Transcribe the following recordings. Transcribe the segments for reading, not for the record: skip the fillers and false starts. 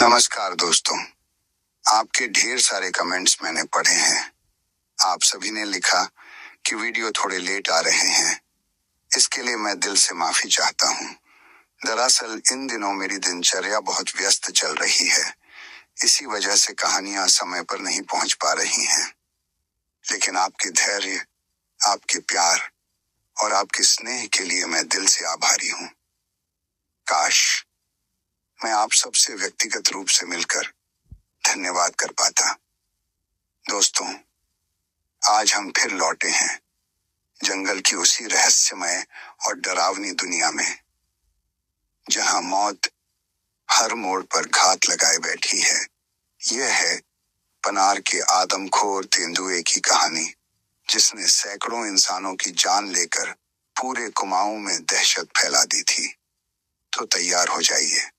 नमस्कार दोस्तों, आपके ढेर सारे कमेंट्स मैंने पढ़े हैं। आप सभी ने लिखा कि वीडियो थोड़े लेट आ रहे हैं। इसके लिए मैं दिल से माफी चाहता हूँ। दरअसल इन दिनों मेरी दिनचर्या बहुत व्यस्त चल रही है, इसी वजह से कहानियां समय पर नहीं पहुंच पा रही हैं। लेकिन आपके धैर्य, आपके प्यार और आपके स्नेह के लिए मैं दिल से आभारी हूँ। काश मैं आप सबसे व्यक्तिगत रूप से मिलकर धन्यवाद कर पाता। दोस्तों, आज हम फिर लौटे हैं जंगल की उसी रहस्यमय और डरावनी दुनिया में, जहां मौत हर मोड़ पर घात लगाए बैठी है। यह है पनार के आदमखोर तेंदुए की कहानी, जिसने सैकड़ों इंसानों की जान लेकर पूरे कुमाऊं में दहशत फैला दी थी। तो तैयार हो जाइए,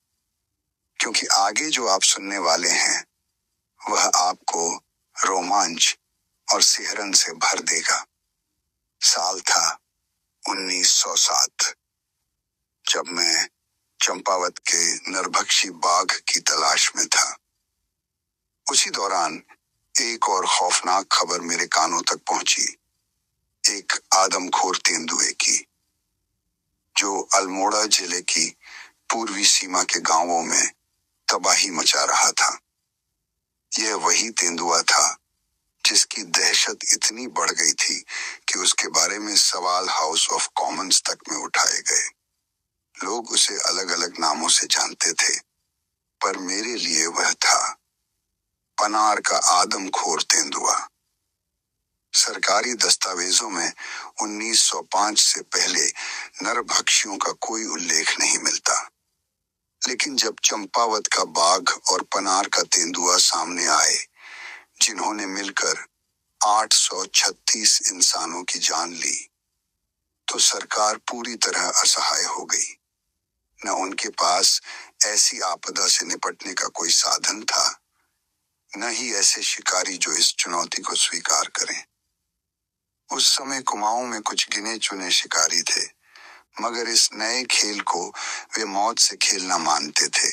क्योंकि आगे जो आप सुनने वाले हैं वह आपको रोमांच और सिहरन से भर देगा। साल था 1907, जब मैं चंपावत के नरभक्षी बाघ की तलाश में था। उसी दौरान एक और खौफनाक खबर मेरे कानों तक पहुंची, एक आदमखोर तेंदुए की, जो अल्मोड़ा जिले की पूर्वी सीमा के गांवों में तबाही मचा रहा था। यह वही तेंदुआ था जिसकी दहशत इतनी बढ़ गई थी कि उसके बारे में सवाल हाउस ऑफ कॉमन्स तक में उठाए गए। लोग उसे अलग अलग नामों से जानते थे, पर मेरे लिए वह था पनार का आदमखोर तेंदुआ। सरकारी दस्तावेजों में 1905 से पहले नरभक्षियों का कोई उल्लेख नहीं मिलता, लेकिन जब चंपावत का बाघ और पनार का तेंदुआ सामने आए, जिन्होंने मिलकर 836 इंसानों की जान ली, तो सरकार पूरी तरह असहाय हो गई। न उनके पास ऐसी आपदा से निपटने का कोई साधन था, न ही ऐसे शिकारी जो इस चुनौती को स्वीकार करें। उस समय कुमाऊं में कुछ गिने चुने शिकारी थे, मगर इस नए खेल को वे मौत से खेलना मानते थे,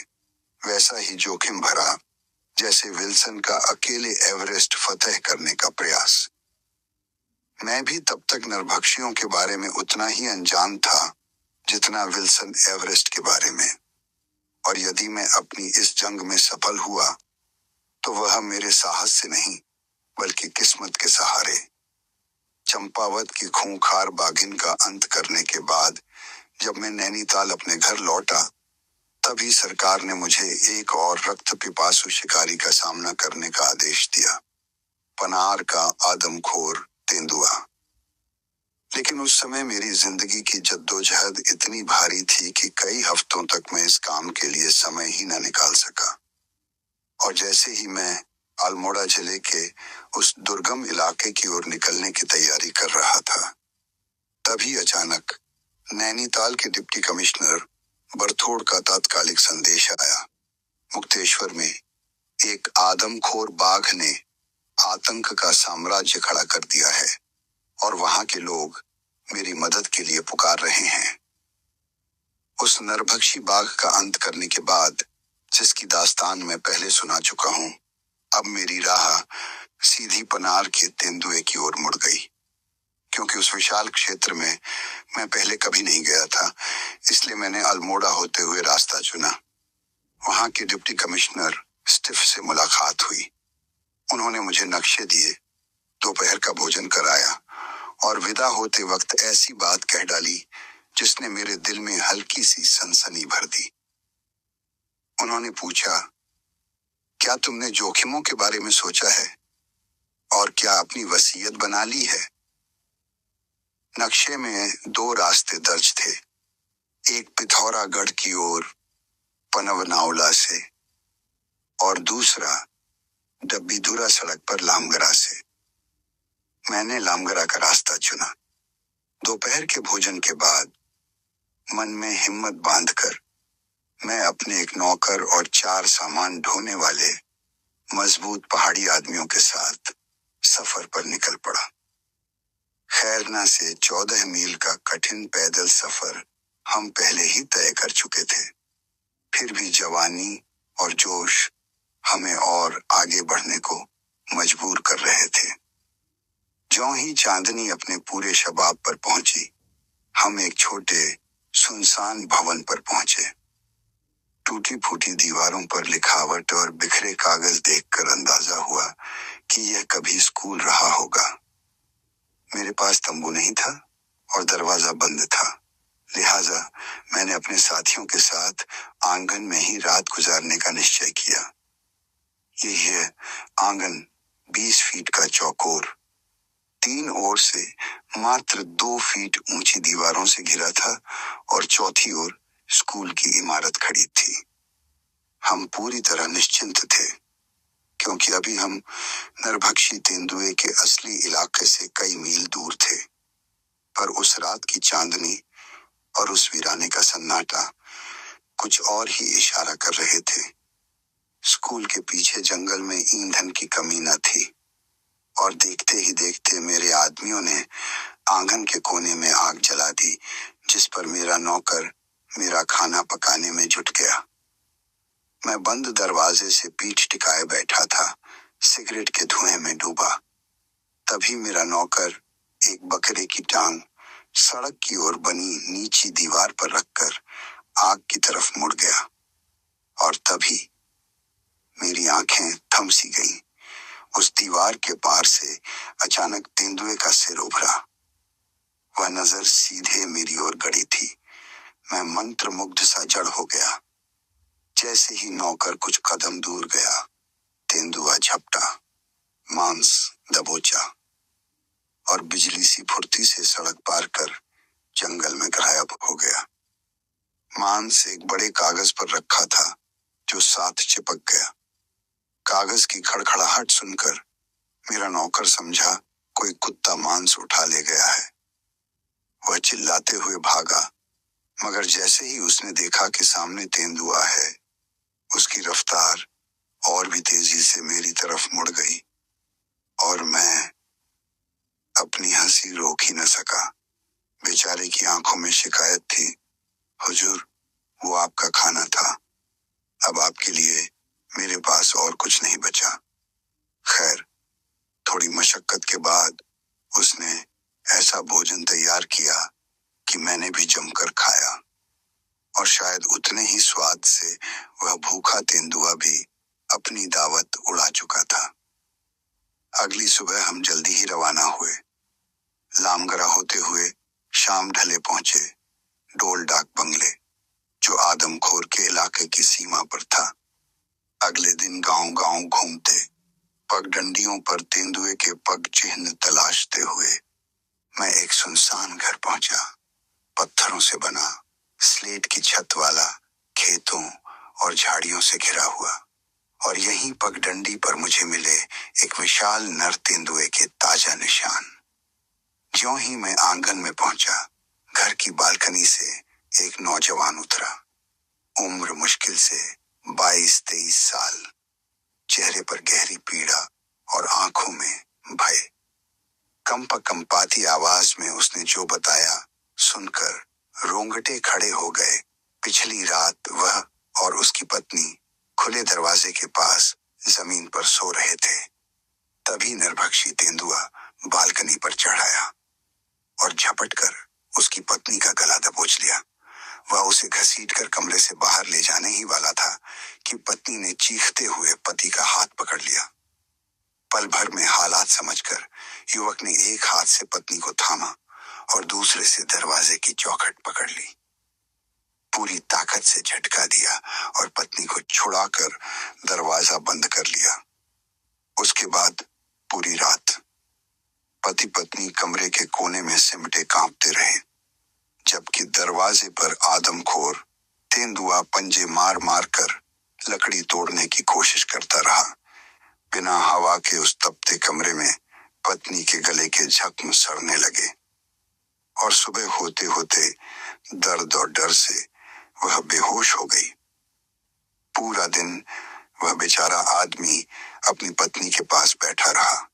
वैसा ही जोखिम भरा जैसे विल्सन का अकेले एवरेस्ट फतह करने का प्रयास। मैं भी तब तक नरभक्षियों के बारे में उतना ही अनजान था जितना विल्सन एवरेस्ट के बारे में, और यदि मैं अपनी इस जंग में सफल हुआ तो वह मेरे साहस से नहीं बल्कि किस्मत के सहारे। चंपावत की खूंखार बाघिन का अंत करने के बाद जब मैं नैनीताल अपने घर लौटा, तभी सरकार ने मुझे एक और रक्त पिपासु शिकारी का सामना करने का आदेश दिया, पनार का आदमखोर तेंदुआ। लेकिन उस समय मेरी जिंदगी की जद्दोजहद इतनी भारी थी कि कई हफ्तों तक मैं इस काम के लिए समय ही न निकाल सका। और जैसे ही मैं अल्मोड़ा जिले के उस दुर्गम इलाके की ओर निकलने की तैयारी कर रहा था, तभी अचानक नैनीताल के डिप्टी कमिश्नर बरथोड़ का तात्कालिक संदेश आया। मुक्तेश्वर में एक आदमखोर बाघ ने आतंक का साम्राज्य खड़ा कर दिया है और वहां के लोग मेरी मदद के लिए पुकार रहे हैं। उस नरभक्षी बाघ का अंत करने के बाद, जिसकी दास्तान मैं पहले सुना चुका हूं, अब मेरी राह सीधी पनार के तेंदुए की ओर मुड़ गई। क्योंकि उस विशाल क्षेत्र में मैं पहले कभी नहीं गया था, इसलिए मैंने अल्मोड़ा होते हुए रास्ता चुना। वहां के डिप्टी कमिश्नर स्टिफ से मुलाकात हुई। उन्होंने मुझे नक्शे दिए, दोपहर का भोजन कराया और विदा होते वक्त ऐसी बात कह डाली जिसने मेरे दिल में हल्की सी सनसनी भर दी। उन्होंने पूछा, क्या तुमने जोखिमों के बारे में सोचा है और क्या अपनी वसीयत बना ली है? नक्शे में 2 रास्ते दर्ज थे, एक पिथौरागढ़ की ओर पनवनावला से और दूसरा डब्बीधुरा सड़क पर लामगरा से। मैंने लामगरा का रास्ता चुना। दोपहर के भोजन के बाद मन में हिम्मत बांधकर मैं अपने एक नौकर और 4 सामान ढोने वाले मजबूत पहाड़ी आदमियों के साथ सफर पर निकल पड़ा। खैरना से 14 मील का कठिन पैदल सफर हम पहले ही तय कर चुके थे। फिर भी जवानी और जोश हमें और आगे बढ़ने को मजबूर कर रहे थे। ज्यों ही चांदनी अपने पूरे शबाब पर पहुंची, हम एक छोटे सुनसान भवन पर पहुंचे। टूटी फूटी दीवारों पर लिखावट और बिखरे कागज देखकर अंदाजा हुआ कि यह कभी स्कूल रहा होगा। मेरे पास तंबू नहीं था और दरवाजा बंद था, लिहाजा मैंने अपने साथियों के साथ आंगन में ही रात गुजारने का निश्चय किया। यह आंगन 20 फीट का चौकोर, 3 ओर से मात्र 2 फीट ऊंची दीवारों से घिरा था और चौथी ओर स्कूल की इमारत खड़ी थी। हम पूरी तरह निश्चिंत थे, क्योंकि अभी हम नरभक्षी तेंदुए के असली इलाके से कई मील दूर थे। पर उस रात की चांदनी और उस वीराने का सन्नाटा कुछ और ही इशारा कर रहे थे। स्कूल के पीछे जंगल में ईंधन की कमी न थी और देखते ही देखते मेरे आदमियों ने आंगन के कोने में आग जला दी, जिस पर मेरा नौकर मेरा खाना पकाने में जुट गया। मैं बंद दरवाजे से पीठ टिकाए बैठा था, सिगरेट के धुएं में डूबा। तभी मेरा नौकर एक बकरे की टांग सड़क की ओर बनी नीची दीवार पर रखकर आग की तरफ मुड़ गया और तभी मेरी आंखें थम सी गईं। उस दीवार के पार से अचानक तेंदुए का सिर उभरा। वह नजर सीधे मेरी ओर गड़ी थी। मैं मंत्रमुग्ध सा जड़ हो गया। जैसे ही नौकर कुछ कदम दूर गया, तेंदुआ झपटा, मांस दबोचा और बिजली सी फुर्ती से सड़क पार कर जंगल में गायब हो गया। मांस एक बड़े कागज पर रखा था जो साथ चिपक गया। कागज की खड़खड़ाहट सुनकर मेरा नौकर समझा कोई कुत्ता मांस उठा ले गया है। वह चिल्लाते हुए भागा, मगर जैसे ही उसने देखा कि सामने तेंदुआ है, उसकी रफ्तार और भी तेजी से मेरी तरफ मुड़ गई और मैं अपनी हंसी रोक ही न सका। बेचारे की आंखों में शिकायत थी। हुजूर, वो आपका खाना था। अब आपके लिए मेरे पास और कुछ नहीं बचा। खैर, थोड़ी मशक्कत के बाद उसने ऐसा भोजन तैयार किया कि मैंने भी जमकर खाया और शायद उतने ही स्वाद से वह भूखा तेंदुआ भी अपनी दावत उड़ा चुका था। अगली सुबह हम जल्दी ही रवाना हुए। लामगरा होते हुए शाम ढले पहुंचे डोल डाक बंगले, जो आदमखोर के इलाके की सीमा पर था। अगले दिन गांव-गांव घूमते, पगडंडियों पर तेंदुए के पग चिन्ह तलाशते हुए मैं एक सुनसान घर पहुंचा। पत्थरों से बना, स्लेट की छत वाला, खेतों और झाड़ियों से घिरा हुआ, और यहीं पगडंडी पर मुझे मिले एक विशाल नर तेंदुए के ताजा निशान। ज्यों ही मैं आंगन में पहुंचा, घर की बालकनी से एक नौजवान उतरा। उम्र मुश्किल से 22-23 साल, चेहरे पर गहरी पीड़ा और आंखों में भय। कंपाती आवाज में उसने जो बताया सुनकर रोंगटे खड़े हो गए। पिछली रात वह और उसकी पत्नी खुले दरवाजे के पास जमीन पर सो रहे थे। तभी नरभक्षी तेंदुआ बालकनी पर चढ़ आया और झपटकर उसकी पत्नी का गला दबोच लिया। वह उसे घसीटकर कमरे से बाहर ले जाने ही वाला था कि पत्नी ने चीखते हुए पति का हाथ पकड़ लिया। पल भर में हालात समझकर युवक ने एक हाथ से पत्नी को थामा और दूसरे से दरवाजे की चौखट पकड़ ली। पूरी ताकत से झटका दिया और पत्नी को छुड़ाकर दरवाजा बंद कर लिया। उसके बाद पूरी रात पति पत्नी कमरे के कोने में सिमटे कांपते रहे, जबकि दरवाजे पर आदमखोर तेंदुआ पंजे मार मार कर लकड़ी तोड़ने की कोशिश करता रहा। बिना हवा के उस तपते कमरे में पत्नी के गले के जख्म सड़ने लगे और सुबह होते होते दर्द और डर से वह बेहोश हो गई। पूरा दिन वह बेचारा आदमी अपनी पत्नी के पास बैठा रहा।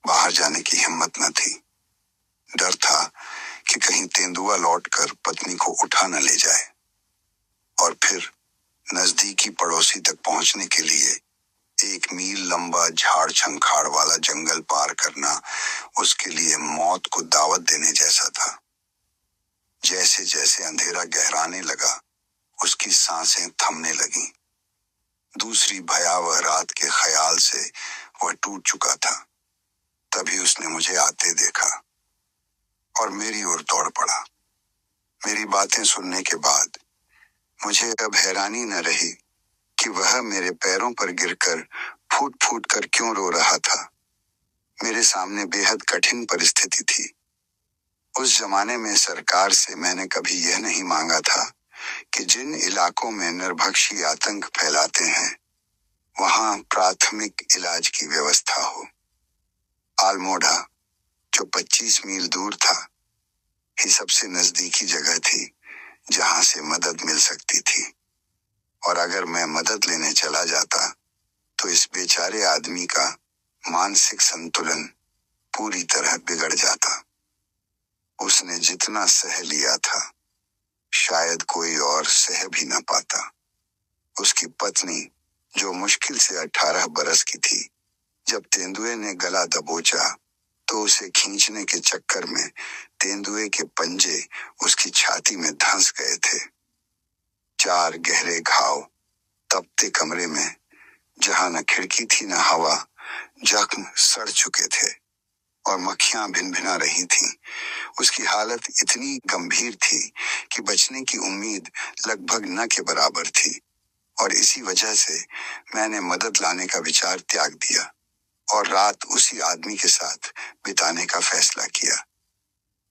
बाहर जाने की हिम्मत न थी। डर था कि कहीं तेंदुआ लौटकर पत्नी को उठा न ले जाए और फिर नजदीकी पड़ोसी तक पहुंचने के लिए 1 मील लंबा झाड़ झंखाड़ वाला जंगल पार करना उसके लिए मौत को दावत देने जैसा था। जैसे जैसे अंधेरा गहराने लगा, उसकी सांसें थमने लगीं। दूसरी भयावह रात के ख्याल से वह टूट चुका था। तभी उसने मुझे आते देखा और मेरी ओर दौड़ पड़ा। मेरी बातें सुनने के बाद मुझे अब हैरानी न रही कि वह मेरे पैरों पर गिरकर फूट फूट कर क्यों रो रहा था। मेरे सामने बेहद कठिन परिस्थिति थी। उस जमाने में सरकार से मैंने कभी यह नहीं मांगा था कि जिन इलाकों में नरभक्षी आतंक फैलाते हैं वहां प्राथमिक इलाज की व्यवस्था हो। अल्मोड़ा, जो 25 मील दूर था, ही सबसे नजदीकी जगह थी जहां से मदद मिल सकती थी। और अगर मैं मदद लेने चला जाता तो इस बेचारे आदमी का मानसिक संतुलन पूरी तरह बिगड़ जाता। उसने जितना सह लिया था शायद कोई और सह भी न पाता। उसकी पत्नी, जो मुश्किल से 18 बरस की थी, जब तेंदुए ने गला दबोचा तो उसे खींचने के चक्कर में तेंदुए के पंजे उसकी छाती में धंस गए थे। 4 गहरे घाव तपते कमरे में, जहां न खिड़की थी न हवा, जख्म सड़ चुके थे और मक्खियां भिनभिना रही थीं। उसकी हालत इतनी गंभीर थी कि बचने की उम्मीद लगभग न के बराबर थी और इसी वजह से मैंने मदद लाने का विचार त्याग दिया और रात उसी आदमी के साथ बिताने का फैसला किया।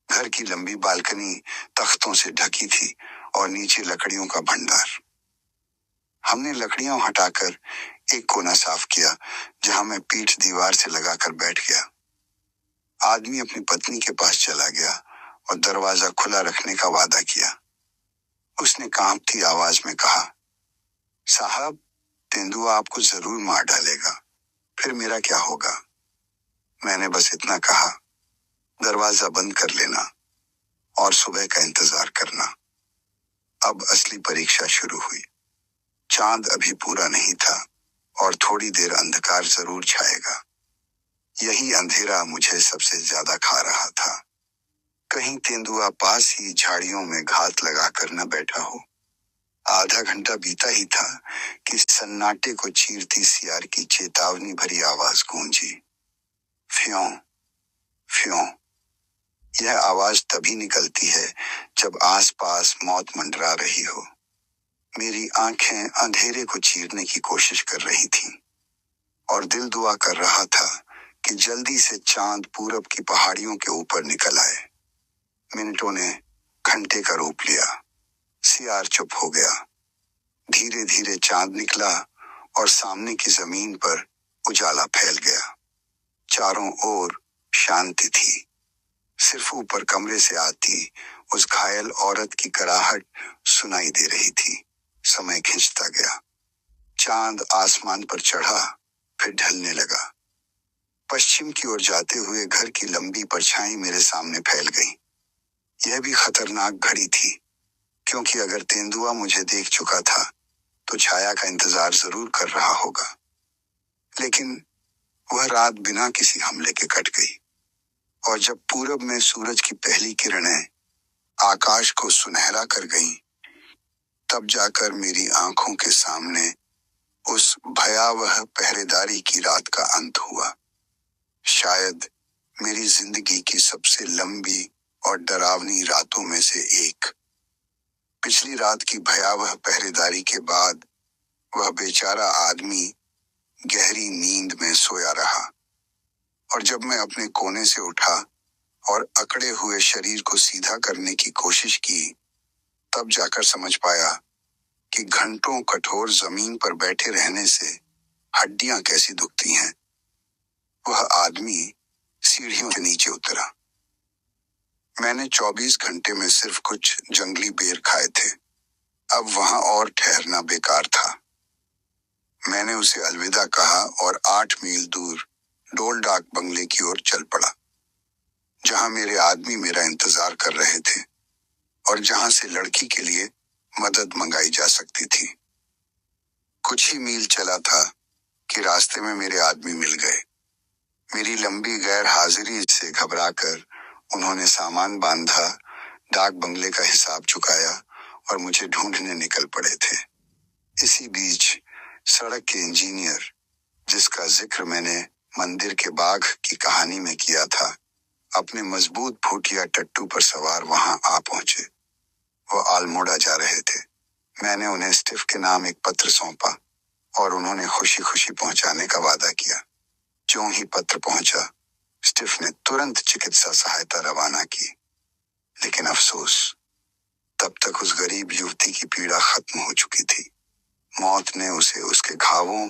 घर की लंबी बालकनी तख्तों से ढकी थी और नीचे लकड़ियों का भंडार। हमने लकड़ियां हटाकर एक कोना साफ किया जहां मैं पीठ दीवार से लगाकर बैठ गया। आदमी अपनी पत्नी के पास चला गया और दरवाजा खुला रखने का वादा किया। उसने कांपती आवाज में कहा, साहब, तेंदुआ आपको जरूर मार डालेगा, फिर मेरा क्या होगा? मैंने बस इतना कहा, दरवाजा बंद कर लेना और सुबह का इंतजार करना। अब असली परीक्षा शुरू हुई। चांद अभी पूरा नहीं था और थोड़ी देर अंधकार जरूर छाएगा। यही अंधेरा मुझे सबसे ज्यादा खा रहा था। कहीं तेंदुआ पास ही झाड़ियों में घात लगाकर न बैठा हो। आधा घंटा बीता ही था कि सन्नाटे को चीरती सियार की चेतावनी भरी आवाज गूंजी, फ्यों फ्यों। यह आवाज तभी निकलती है जब आसपास मौत मंडरा रही हो। मेरी आंखें अंधेरे को चीरने की कोशिश कर रही थीं और दिल दुआ कर रहा था कि जल्दी से चांद पूरब की पहाड़ियों के ऊपर निकल आए। मिनटों ने घंटे का रूप लिया। सियार चुप हो गया। धीरे धीरे चांद निकला और सामने की जमीन पर उजाला फैल गया। चारों ओर शांति थी। सिर्फ ऊपर कमरे से आती उस घायल औरत की कराहट सुनाई दे रही थी। समय खिंचता गया। चांद आसमान पर चढ़ा, फिर ढलने लगा। पश्चिम की ओर जाते हुए घर की लंबी परछाई मेरे सामने फैल गई। यह भी खतरनाक घड़ी थी, क्योंकि अगर तेंदुआ मुझे देख चुका था तो छाया का इंतजार जरूर कर रहा होगा। लेकिन वह रात बिना किसी हमले के कट गई और जब पूरब में सूरज की पहली किरणें आकाश को सुनहरा कर गईं, तब जाकर मेरी आंखों के सामने उस भयावह पहरेदारी की रात का अंत हुआ। शायद मेरी जिंदगी की सबसे लंबी और डरावनी रातों में से एक। पिछली रात की भयावह पहरेदारी के बाद वह बेचारा आदमी गहरी नींद में सोया रहा और जब मैं अपने कोने से उठा और अकड़े हुए शरीर को सीधा करने की कोशिश की, तब जाकर समझ पाया कि घंटों कठोर जमीन पर बैठे रहने से हड्डियां कैसी दुखती हैं। वह आदमी सीढ़ियों के नीचे उतरा। मैंने 24 घंटे में सिर्फ कुछ जंगली बेर खाए थे। अब वहां और ठहरना बेकार था। मैंने उसे अलविदा कहा और 8 मील दूर डोल डाक बंगले की ओर चल पड़ा, जहां मेरे आदमी मेरा इंतजार कर रहे थे और जहां से लड़की के लिए मदद मंगाई जा सकती थी। कुछ ही मील चला था कि रास्ते में मेरे आदमी मिल गए। मेरी लंबी गैर हाजिरी से घबराकर उन्होंने सामान बांधा, डाक बंगले का हिसाब चुकाया और मुझे ढूंढने निकल पड़े थे। इसी बीच सड़क के इंजीनियर, जिसका जिक्र मैंने मंदिर के बाघ की कहानी में किया था, अपने मजबूत भूटिया टट्टू पर सवार वहां आ पहुंचे। वो अल्मोड़ा जा रहे थे। मैंने उन्हें स्टिफ के नाम एक पत्र सौंपा और उन्होंने खुशी खुशी पहुंचाने का वादा किया। ज्यों ही पत्र पहुंचा, स्टिफ ने तुरंत चिकित्सा सहायता रवाना की। लेकिन अफसोस, तब तक उस गरीब युवती की पीड़ा खत्म हो चुकी थी। मौत ने उसे उसके घावों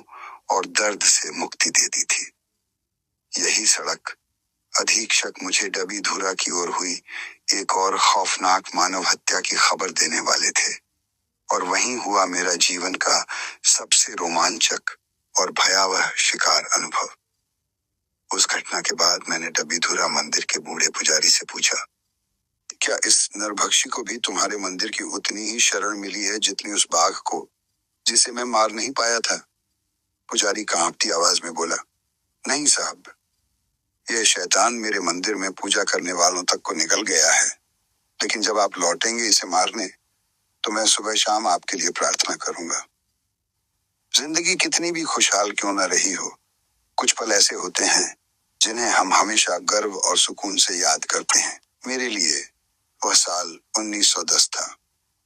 और दर्द से मुक्ति दे दी थी। यही सड़क अधीक्षक मुझे डबी धुरा की ओर हुई एक और खौफनाक मानव हत्या की खबर देने वाले थे, और वहीं हुआ मेरा जीवन का सबसे रोमांचक और भयावह शिकार अनुभव। उस घटना के बाद मैंने डबीधुरा मंदिर के बूढ़े पुजारी से पूछा, क्या इस नरभक्षी को भी तुम्हारे मंदिर की उतनी ही शरण मिली है जितनी उस बाघ को, जिसे मैं मार नहीं पाया था? पुजारी कांपती आवाज में बोला, नहीं साहब, यह शैतान मेरे मंदिर में पूजा करने वालों तक को निकल गया है। लेकिन जब आप लौटेंगे इसे मारने, तो मैं सुबह शाम आपके लिए प्रार्थना करूंगा। जिंदगी कितनी भी खुशहाल क्यों न रही हो, कुछ पल ऐसे होते हैं जिन्हें हम हमेशा गर्व और सुकून से याद करते हैं। मेरे लिए वह साल 1910 था,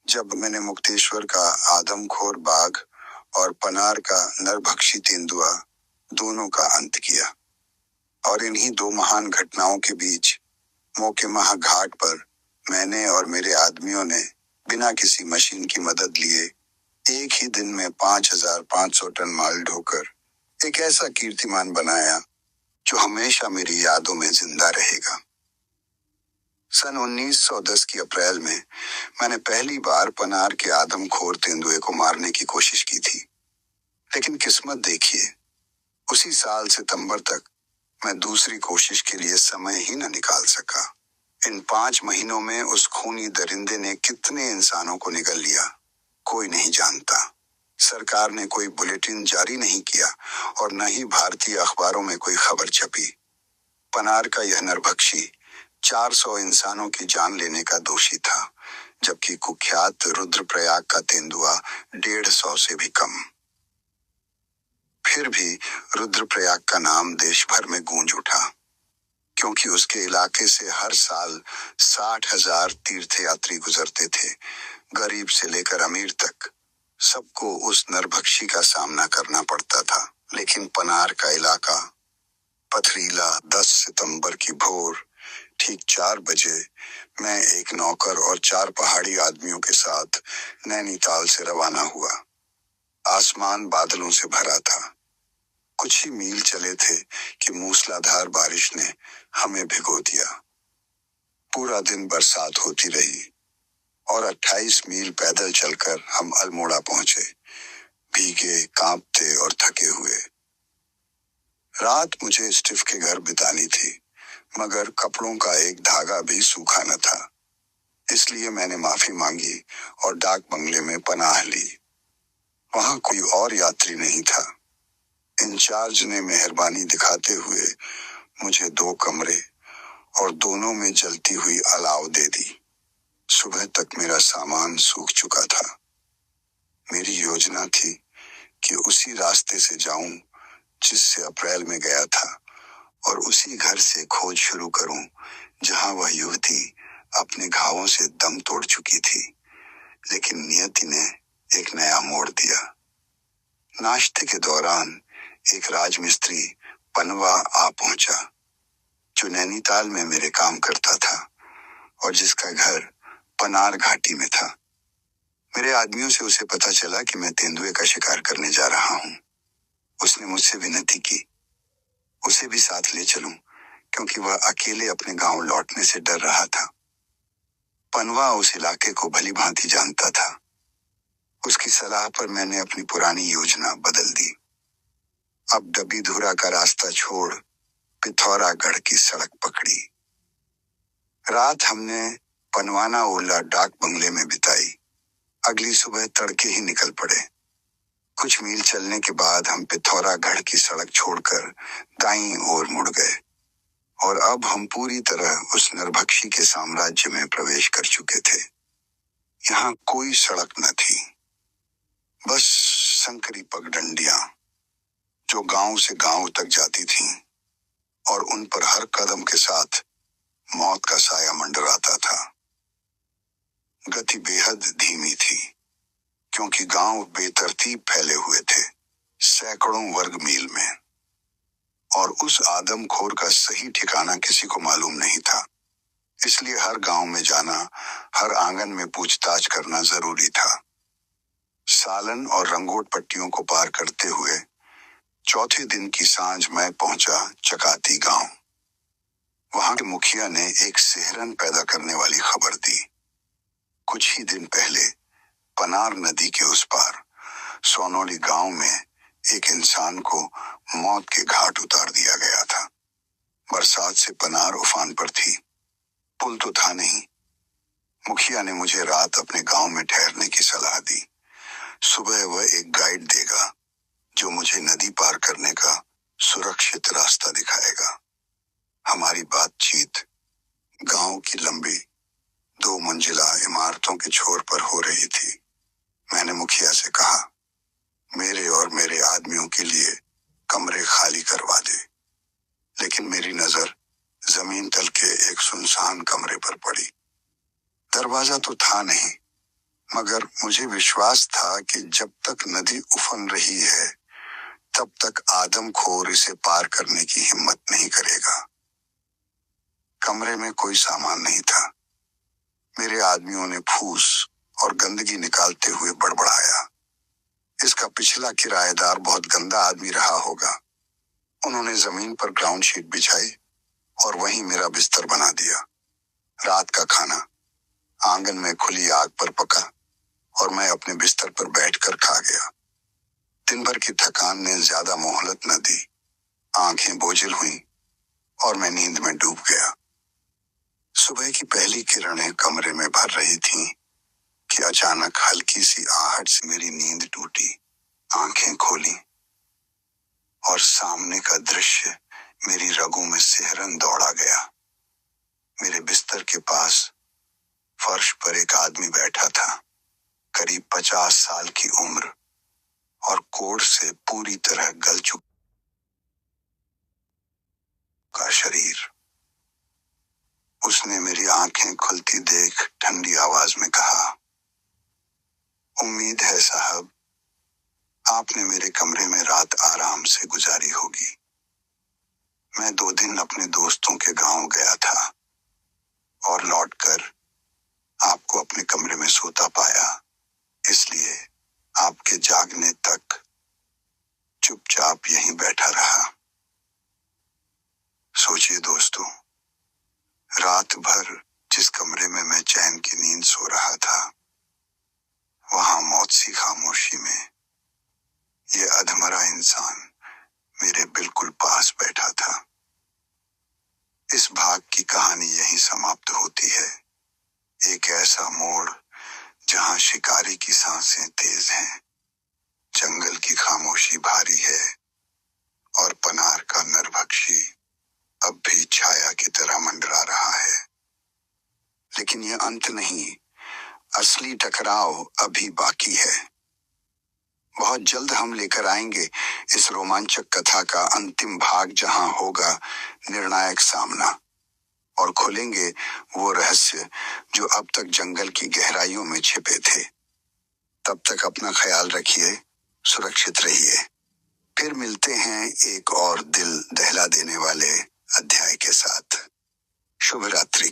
जब मैंने मुक्तेश्वर का आदमखोर बाघ और पनार का नरभक्षी तेंदुआ दोनों का अंत किया। और इन्हीं दो महान घटनाओं के बीच मोकेमहा घाट पर मैंने और मेरे आदमियों ने बिना किसी मशीन की मदद लिए एक ही दिन में 5,500 टन माल ढोकर एक ऐसा कीर्तिमान बनाया जो हमेशा मेरी यादों में जिंदा रहेगा। सन 1910 की अप्रैल में मैंने पहली बार पनार के आदमखोर तेंदुए को मारने की कोशिश की थी। लेकिन किस्मत देखिए, उसी साल सितंबर तक मैं दूसरी कोशिश के लिए समय ही न निकाल सका। इन 5 महीनों में उस खूनी दरिंदे ने कितने इंसानों को निगल लिया, कोई नहीं जानता। सरकार ने कोई बुलेटिन जारी नहीं किया और न ही भारतीय अखबारों में कोई खबर छपी। पनार का यह नरभक्षी 400 इंसानों की जान लेने का दोषी था, जबकि कुख्यात रुद्रप्रयाग का तेंदुआ 150 से भी कम। फिर भी रुद्रप्रयाग का नाम देश भर में गूंज उठा, क्योंकि उसके इलाके से हर साल 60,000 तीर्थयात्री गुजरते थे। गरीब से लेकर अमीर तक सबको उस नरभक्षी का सामना करना पड़ता था। लेकिन पनार का इलाका पथरीला। 10 सितंबर की भोर ठीक 4 बजे मैं एक नौकर और 4 पहाड़ी आदमियों के साथ नैनीताल से रवाना हुआ। आसमान बादलों से भरा था। कुछ ही मील चले थे कि मूसलाधार बारिश ने हमें भिगो दिया। पूरा दिन बरसात होती रही और 28 मील पैदल चलकर हम अल्मोड़ा पहुंचे, भीगे, कांपते और थके हुए। रात मुझे स्टिफ के घर बितानी थी, मगर कपड़ों का एक धागा भी सूखा न था। इसलिए मैंने माफी मांगी और डाक बंगले में पनाह ली। वहां कोई और यात्री नहीं था। इंचार्ज ने मेहरबानी दिखाते हुए मुझे 2 कमरे और दोनों में जलती हुई अलाव दे दी। सुबह तक मेरा सामान सूख चुका था। मेरी योजना थी कि उसी रास्ते से जाऊं जिससे अप्रैल में गया था, और उसी घर से खोज शुरू करूं जहां वह युवती अपने घावों से दम तोड़ चुकी थी। लेकिन नियति ने एक नया मोड़ दिया। नाश्ते के दौरान एक राजमिस्त्री पनवा आ पहुंचा, जो नैनीताल में मेरे काम करता था और जिसका घर पनार घाटी में था। मेरे आदमियों से उसे पता चला कि मैं तेंदुए का शिकार करने जा रहा हूं। उसने मुझसे विनती की उसे भी साथ ले चलूं, क्योंकि वह अकेले अपने गांव लौटने से डर रहा था। पनवा उस इलाके को भली भांति जानता था। उसकी सलाह पर मैंने अपनी पुरानी योजना बदल दी। अब डबीधुरा का रास्ता छोड़ पिथौरागढ़ की सड़क पकड़ी। रात हमने पनवाना ओला डाक बंगले में बिताई। अगली सुबह तड़के ही निकल पड़े। कुछ मील चलने के बाद हम पिथौरागढ़ की सड़क छोड़कर दाईं ओर मुड़ गए और अब हम पूरी तरह उस नरभक्षी के साम्राज्य में प्रवेश कर चुके थे। यहाँ कोई सड़क न थी, बस संकरी पगडंडियां जो गांव से गांव तक जाती थीं और उन पर हर कदम के साथ मौत का साया मंडराता था। गति बेहद धीमी थी क्योंकि गांव बेतरतीब फैले हुए थे सैकड़ों वर्ग मील में, और उस आदमखोर का सही ठिकाना किसी को मालूम नहीं था। इसलिए हर गांव में जाना, हर आंगन में पूछताछ करना जरूरी था। सालन और रंगोट पट्टियों को पार करते हुए चौथे दिन की सांझ मैं पहुंचा चकाती गांव। वहां के मुखिया ने एक सिहरन पैदा करने वाली खबर दी। कुछ ही दिन पहले पनार नदी के उस पार सोनौली गांव में एक इंसान को मौत के घाट उतार दिया गया था। बरसात से पनार उफान पर थी, पुल तो था नहीं। मुखिया ने मुझे रात अपने गांव में ठहरने की सलाह दी। सुबह वह एक गाइड देगा जो मुझे नदी पार करने का सुरक्षित रास्ता दिखाएगा। हमारी बातचीत गांव की लंबी 2 मंजिला इमारतों के छोर पर हो रही थी। मैंने मुखिया से कहा, मेरे और मेरे आदमियों के लिए कमरे खाली करवा दे। लेकिन मेरी नजर जमीन तल के एक सुनसान कमरे पर पड़ी। दरवाजा तो था नहीं, मगर मुझे विश्वास था कि जब तक नदी उफन रही है तब तक आदमखोर इसे पार करने की हिम्मत नहीं करेगा। कमरे में कोई सामान नहीं था। मेरे आदमियों ने फूस और गंदगी निकालते हुए बड़बड़ाया, इसका पिछला किराएदार बहुत गंदा आदमी रहा होगा। उन्होंने जमीन पर ग्राउंड शीट बिछाई और वहीं मेरा बिस्तर बना दिया। रात का खाना आंगन में खुली आग पर पका और मैं अपने बिस्तर पर बैठकर खा गया। दिन भर की थकान ने ज्यादा मोहलत न दी। आंखें बोझिल हुई और मैं नींद में डूब गया। सुबह की पहली किरणें कमरे में भर रही थीं कि अचानक हल्की सी आहट से मेरी नींद टूटी। आंखें खोली और सामने का दृश्य मेरी रगों में सिहरन दौड़ा गया। मेरे बिस्तर के पास फर्श पर एक आदमी बैठा था, करीब 50 साल की उम्र और कोढ़ से पूरी तरह गल चुका शरीर। उसने मेरी आंखें खुलती देख ठंडी आवाज में कहा, उम्मीद है साहब आपने मेरे कमरे में रात आराम से गुजारी होगी। मैं 2 दिन अपने दोस्तों के गांव गया था और लौटकर आपको अपने कमरे में सोता पाया, इसलिए आपके जागने तक चुपचाप यहीं बैठा रहा। सोचिए दोस्तों, रात भर जिस कमरे में मैं चैन की नींद सो रहा था, वहां मौत सी खामोशी में ये अधमरा इंसान मेरे बिल्कुल पास बैठा था। इस भाग की कहानी यहीं समाप्त होती है। एक ऐसा मोड़ जहां शिकारी की सांसें तेज हैं, जंगल की खामोशी भारी है और पनार का नरभक्षी अब भी छाया की तरह मंडरा रहा है। लेकिन यह अंत नहीं, असली टकराव अभी बाकी है। बहुत जल्द हम लेकर आएंगे इस रोमांचक कथा का अंतिम भाग, जहां होगा निर्णायक सामना और खोलेंगे वो रहस्य जो अब तक जंगल की गहराइयों में छिपे थे। तब तक अपना ख्याल रखिए, सुरक्षित रहिए। फिर मिलते हैं एक और दिल दहला देने वाले अध्याय के साथ। शुभ रात्रि।